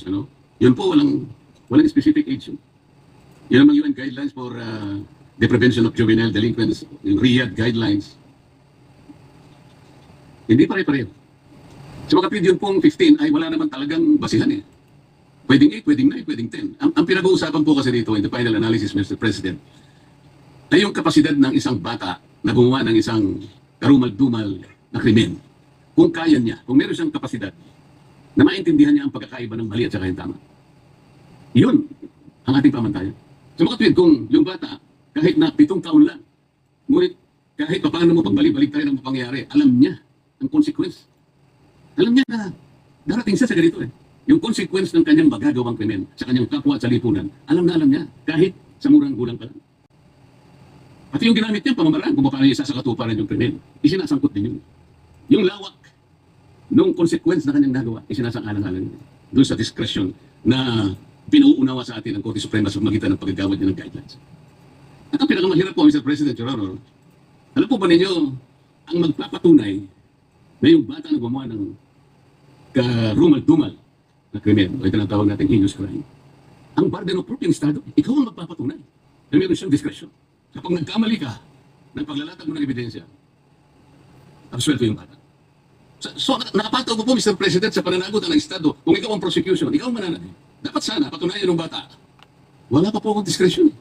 Ano? Yun po, walang specific age. Yun ang mga UN guidelines for the prevention of juvenile delinquents, yung Riyadh guidelines. Hindi pare-pareho. So kapag yun pong 15 ay wala naman talagang basihan eh. Pwedeng 8, pwedeng 9, pwedeng 10. Ang pinag-uusapan po kasi dito in the final analysis, Mr. President, ay yung kapasidad ng isang bata na gumawa ng isang karumal-dumal na krimen. Kung kaya niya, kung meron siyang kapasidad na maintindihan niya ang pagkakaiba ng mali at saka yung tama. Yun ang ating pamantayan. So makatwid, kung yung bata, kahit na 7 taon lang, ngunit kahit pa paano mo pagbalik-balik tayo ng pangyayari, alam niya ang consequence. Alam niya na darating siya sa ganito eh. Yung consequence ng kanyang magagawang krimen sa kanyang kapwa at sa lipunan, alam niya, kahit sa murang gulang pa lang. Pati yung ginamit niya, pamamaraan, kung paano isa sa katuparan yung krimen, isinasangkot din yun. Yung lawak nung consequence na kanyang nagawa, isinasang-alang-alang niya. Doon sa discretion na pinauunawa sa atin ng Korte Suprema sa magitan ng paggagawad niya ng guidelines. At ang pinakamahirap po, Mr. President, Your Honor, alam po ba ninyo, ang magpapatunay na yung bata na gumawa ng karumal-dumal na krimen, o itinatawag natin heinous crime, ang burden of proof yung Estado, ikaw ang magpapatunay na meron siyang discretion. Kapag nagkamali ka ng paglalatag mo ng ebidensya, absuelto yung bata. So nakapataw ko po, Mr. President, sa pananagutan ng Estado, kung ikaw ang prosecution, ikaw ang mananag. Dapat sana, patunayan ng bata. Wala pa po akong discretion.